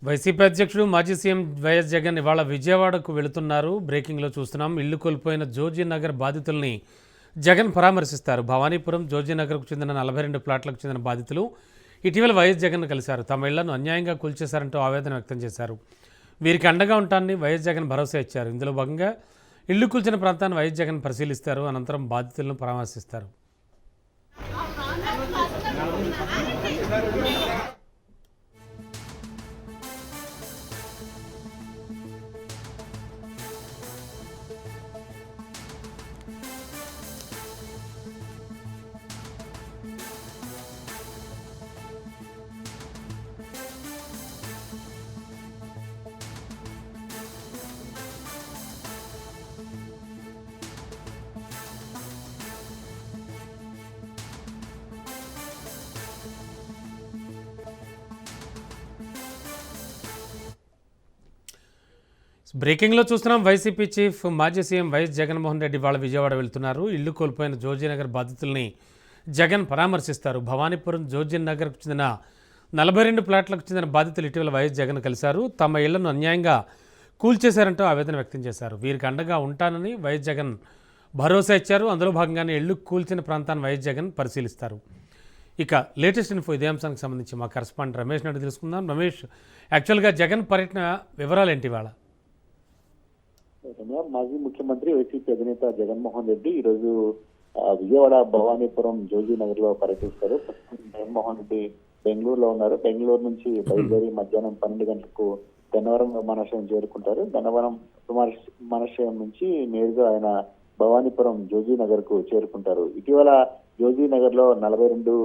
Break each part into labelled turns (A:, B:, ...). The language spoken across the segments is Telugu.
A: వైసీపీ అధ్యక్షుడు మాజీ సీఎం వైఎస్ జగన్ ఇవాళ విజయవాడకు వెళుతున్నారు. బ్రేకింగ్లో చూస్తున్నాం. ఇల్లు కోల్పోయిన జోజీనగర్ బాధితుల్ని జగన్ పరామర్శిస్తారు. భవానీపురం జోజీనగర్కు చెందిన 42 ప్లాట్లకు చెందిన బాధితులు ఇటీవల వైఎస్ జగన్ కలిశారు. తమ ఇళ్లను అన్యాయంగా కూల్చేశారంటూ ఆవేదన వ్యక్తం చేశారు. వీరికి అండగా ఉంటానని వైఎస్ జగన్ భరోసా ఇచ్చారు. ఇందులో భాగంగా ఇల్లు కూల్చిన ప్రాంతాన్ని వైఎస్ జగన్ పరిశీలిస్తారు. అనంతరం బాధితులను పరామర్శిస్తారు. బ్రేకింగ్లో చూస్తున్నాం. వైసీపీ చీఫ్ మాజీ సీఎం వైఎస్ జగన్మోహన్ రెడ్డి వాళ్ళ విజయవాడ వెళ్తున్నారు. ఇల్లు కోల్పోయిన జోజీనగర్ బాధితుల్ని జగన్ పరామర్శిస్తారు. భవానీపురం జోజీనగర్కు చెందిన 42 ప్లాట్లకు చెందిన బాధితులు ఇటీవల వైఎస్ జగన్ కలిశారు. తమ ఇళ్లను అన్యాయంగా కూల్చేశారంటూ ఆవేదన వ్యక్తం చేశారు. వీరికి అండగా ఉంటానని వైఎస్ జగన్ భరోసా ఇచ్చారు. అందులో భాగంగానే ఇళ్లు కూల్చిన ప్రాంతాన్ని వైఎస్ జగన్ పరిశీలిస్తారు. ఇక లేటెస్ట్ ఇన్ఫో ఇదే అంశానికి సంబంధించి మా కరెస్పాండెంట్ రమేష్ నాయుడు తెలుసుకుందాం. రమేష్, యాక్చువల్గా జగన్ పర్యటన వివరాలు ఏంటి ఇవాళ?
B: మాజీ ముఖ్యమంత్రి వైసీపీ అధినేత జగన్మోహన్ రెడ్డి ఈరోజు విజయవాడ భవానీపురం జోజీనగర్ లో పర్యటిస్తారు. జగన్మోహన్ రెడ్డి బెంగళూరులో ఉన్నారు. బెంగళూరు నుంచి బయలుదేరి మధ్యాహ్నం 12 గంటలకు గన్నవరం విమానాశ్రయం చేరుకుంటారు. గన్నవరం విమానాశ్రయం నుంచి నేరుగా ఆయన భవానీపురం జోజీనగర్ కు చేరుకుంటారు. ఇటీవల జోజీనగర్ లో 42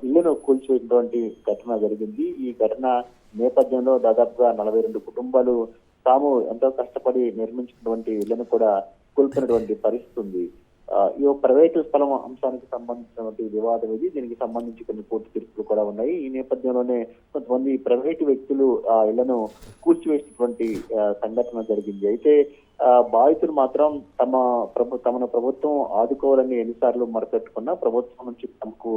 B: ఇళ్లను కూల్చేటువంటి ఘటన జరిగింది. ఈ ఘటన నేపథ్యంలో దాదాపుగా 42 కుటుంబాలు తాము ఎంతో కష్టపడి నిర్మించినటువంటి ఇళ్లను కూడా కోల్పోయినటువంటి పరిస్థితి ఉంది. ఈ ప్రైవేటు స్థలం అంశానికి సంబంధించినటువంటి వివాదం ఇది. దీనికి సంబంధించి కొన్ని కోర్టు తీర్పులు కూడా ఉన్నాయి. ఈ నేపథ్యంలోనే కొంతమంది ప్రైవేటు వ్యక్తులు ఆ ఇళ్లను కూల్చివేసినటువంటి సంఘటన జరిగింది. అయితే బాధితులు మాత్రం తమను ప్రభుత్వం ఆదుకోవాలని ఎన్నిసార్లు మొరపెట్టుకున్నా ప్రభుత్వం నుంచి తమకు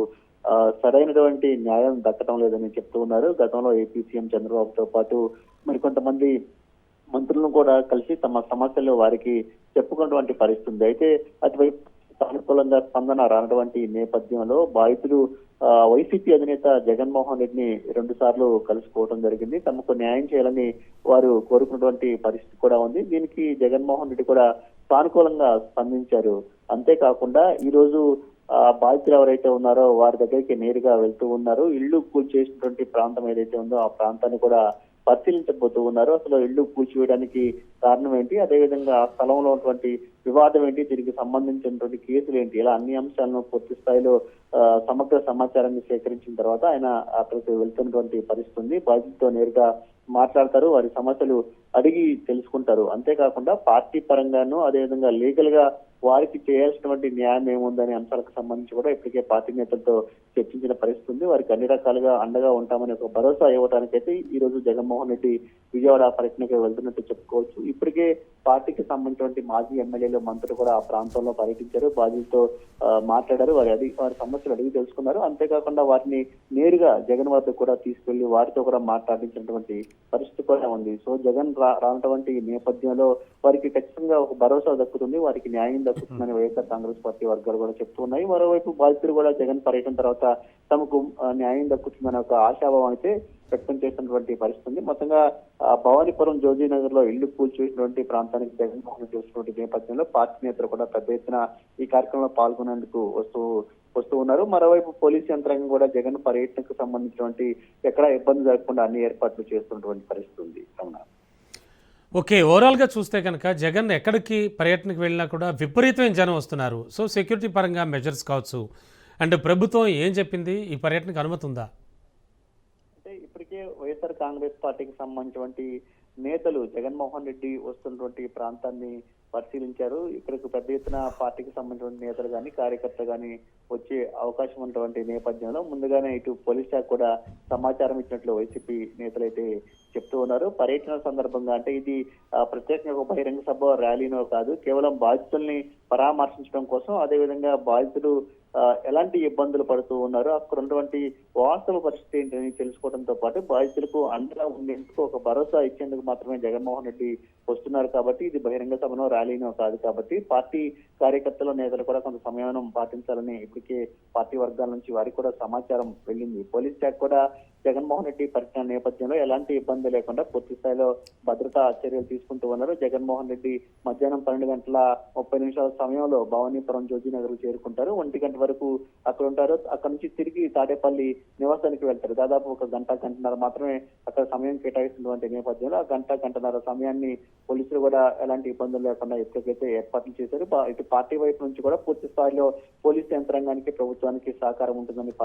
B: సరైనటువంటి న్యాయం దక్కడం లేదని చెప్తూ ఉన్నారు. గతంలో ఏపీ సీఎం చంద్రబాబుతో పాటు మరికొంతమంది మంత్రులను కూడా కలిసి తమ సమస్యలు వారికి చెప్పుకున్నటువంటి పరిస్థితి ఉంది. అయితే అటువైపు సానుకూలంగా స్పందన రానటువంటి నేపథ్యంలో బాధితులు వైసీపీ అధినేత జగన్మోహన్ రెడ్డిని 2 సార్లు కలుసుకోవడం జరిగింది. తమకు న్యాయం చేయాలని వారు కోరుకున్నటువంటి పరిస్థితి కూడా ఉంది. దీనికి జగన్మోహన్ రెడ్డి కూడా సానుకూలంగా స్పందించారు. అంతేకాకుండా ఈ రోజు బాధితులు ఎవరైతే ఉన్నారో వారి దగ్గరికి నేరుగా వెళ్తూ ఉన్నారు. ఇళ్లు కూల్చేసినటువంటి ప్రాంతం ఏదైతే ఉందో ఆ ప్రాంతాన్ని కూడా పరిశీలించబోతూ ఉన్నారు. అసలు ఇళ్లు కూల్చివేయడానికి కారణం ఏంటి, అదేవిధంగా ఆ స్థలంలో ఉన్నటువంటి వివాదం ఏంటి, దీనికి సంబంధించినటువంటి కేసులు ఏంటి, ఇలా అన్ని అంశాలను పూర్తి స్థాయిలో సమగ్ర సమాచారాన్ని సేకరించిన తర్వాత ఆయన అక్కడికి వెళ్తున్నటువంటి పరిస్థితి ఉంది. బాధితులతో నేరుగా మాట్లాడతారు, వారి సమస్యలు అడిగి తెలుసుకుంటారు. అంతేకాకుండా పార్టీ పరంగాను అదేవిధంగా లీగల్ గా వారికి చేయాల్సినటువంటి న్యాయం ఏముందనే అంశాలకు సంబంధించి కూడా ఇప్పటికే పార్టీ నేతలతో చర్చించిన పరిస్థితి ఉంది. వారికి అన్ని రకాలుగా అండగా ఉంటామని ఒక భరోసా ఇవ్వడానికైతే ఈ రోజు జగన్మోహన్ రెడ్డి విజయవాడ పర్యటనకి వెళ్తున్నట్టు చెప్పుకోవచ్చు. ఇప్పటికే పార్టీకి సంబంధించినటువంటి మాజీ ఎమ్మెల్యేలు మంత్రులు కూడా ఆ ప్రాంతంలో పర్యటించారు, బాధితులతో మాట్లాడారు, వారి సమస్యలు అడిగి తెలుసుకున్నారు. అంతేకాకుండా వారిని నేరుగా జగన్ వద్ద కూడా తీసుకెళ్లి వారితో కూడా మాట్లాడించినటువంటి పరిస్థితి కూడా ఉంది. సో జగన్ రానటువంటి నేపథ్యంలో వారికి ఖచ్చితంగా ఒక భరోసా దక్కుతుంది, వారికి న్యాయం దక్కుతుందని వైఎస్ఆర్ కాంగ్రెస్ పార్టీ వర్గాలు కూడా చెప్తున్నాయి. మరోవైపు బాధితులు కూడా జగన్ పర్యటన తర్వాత తమకు న్యాయం దక్కుతుందనే ఒక ఆశాభావం అయితే వ్యక్తం చేసినటువంటి పరిస్థితి ఉంది. మొత్తంగా భవానీపురం జోజీనగర్ లో ఇళ్లు కూల్చేసినటువంటి ప్రాంతానికి జగన్మోహన్ చేసినటువంటి నేపథ్యంలో పార్టీ నేతలు కూడా పెద్ద ఎత్తున ఈ కార్యక్రమంలో పాల్గొనేందుకు వస్తూ ఉన్నారు. మరోవైపు పోలీసు యంత్రాంగం కూడా జగన్ పర్యటనకు సంబంధించినటువంటి ఎక్కడా ఇబ్బంది జరగకుండా అన్ని ఏర్పాట్లు చేస్తున్నటువంటి పరిస్థితి ఉంది.
A: ఓకే, ఓవరాల్గా చూస్తే కనుక జగన్ ఎక్కడికి పర్యటనకు వెళ్ళినా కూడా విపరీతమైన జనం వస్తున్నారు. సో సెక్యూరిటీ పరంగా మెజర్స్ కావచ్చు, అండ్ ప్రభుత్వం ఏం చెప్పింది, ఈ పర్యటనకు అనుమతి ఉందా?
B: అంటే ఇప్పటికే వైఎస్ఆర్ కాంగ్రెస్ పార్టీకి సంబంధించినటువంటి నేతలు జగన్మోహన్ రెడ్డి వస్తున్నటువంటి ప్రాంతాన్ని పరిశీలించారు. ఇక్కడికి పెద్ద ఎత్తున పార్టీకి సంబంధించిన నేతలు కానీ కార్యకర్తలు కానీ వచ్చే అవకాశం ఉన్నటువంటి నేపథ్యంలో ముందుగానే ఇటు పోలీస్ శాఖ కూడా సమాచారం ఇచ్చినట్లు వైసీపీ నేతలు అయితే చెప్తూ ఉన్నారు. పర్యటన సందర్భంగా అంటే ఇది ప్రత్యేకంగా ఒక బహిరంగ సభ ర్యాలీనో కాదు, కేవలం బాధితుల్ని పరామర్శించడం కోసం, అదేవిధంగా బాధితులు ఎలాంటి ఇబ్బందులు పడుతూ ఉన్నారు, అక్కడ ఉన్నటువంటి వాస్తవ పరిస్థితి ఏంటని తెలుసుకోవడంతో పాటు బాధితులకు అండగా ఉండేందుకు ఒక భరోసా ఇచ్చేందుకు మాత్రమే జగన్మోహన్ రెడ్డి వస్తున్నారు. కాబట్టి ఇది బహిరంగ సభనో ర్యాలీనో కాదు. కాబట్టి పార్టీ కార్యకర్తలు నేతలు కూడా కొంత సమయం పాటించాలని ఇప్పటికే పార్టీ వర్గాల నుంచి వారికి కూడా సమాచారం వెళ్ళింది. పోలీస్ శాఖ కూడా జగన్మోహన్ రెడ్డి పర్యటన నేపథ్యంలో ఎలాంటి ఇబ్బంది లేకుండా పూర్తి స్థాయిలో భద్రతా చర్యలు తీసుకుంటూ ఉన్నారు. జగన్మోహన్ రెడ్డి మధ్యాహ్నం 12:30 సమయంలో భవానీపురం జోజీనగర్ చేరుకుంటారు. 1 గంట వరకు అక్కడ ఉంటారు. అక్కడ నుంచి తిరిగి తాడేపల్లి నివాసానికి వెళ్తారు. దాదాపు ఒక గంటన్నర మాత్రమే అక్కడ సమయం కేటాయిస్తున్నటువంటి నేపథ్యంలో ఆ గంటన్నర సమయాన్ని పోలీసులు కూడా ఎలాంటి ఇబ్బందులు లేకుండా ఎప్పటికైతే ఏర్పాట్లు చేశారు. ఇటు పార్టీ వైపు నుంచి కూడా పూర్తి స్థాయిలో పోలీసు యంత్రాంగానికి ప్రభుత్వానికి సహకారం ఉంటుందని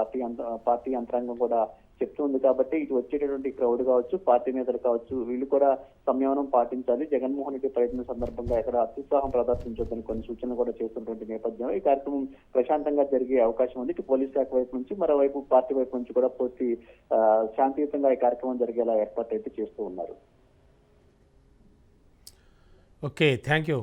B: పార్టీ యంత్రాంగం కూడా చెప్తుంది. కాబట్టి ఇటు వచ్చేటటువంటి క్రౌడ్ కావచ్చు, పార్టీ నేతలు కావచ్చు, వీళ్ళు కూడా సంయమనం పాటించాలి. జగన్మోహన్ రెడ్డి పర్యటన సందర్భంగా ఎక్కడ అత్యుత్సాహం ప్రదర్శించొద్దని కొన్ని సూచనలు కూడా చేస్తున్నటువంటి నేపథ్యంలో ఈ కార్యక్రమం ప్రశాంతంగా జరిగే అవకాశం ఉంది. ఇటు పోలీస్ శాఖ వైపు నుంచి, మరోవైపు పార్టీ వైపు నుంచి కూడా పూర్తి శాంతియుతంగా ఈ కార్యక్రమం జరిగేలా ఏర్పాటు అయితే చేస్తూ ఉన్నారు.
A: Okay, thank you.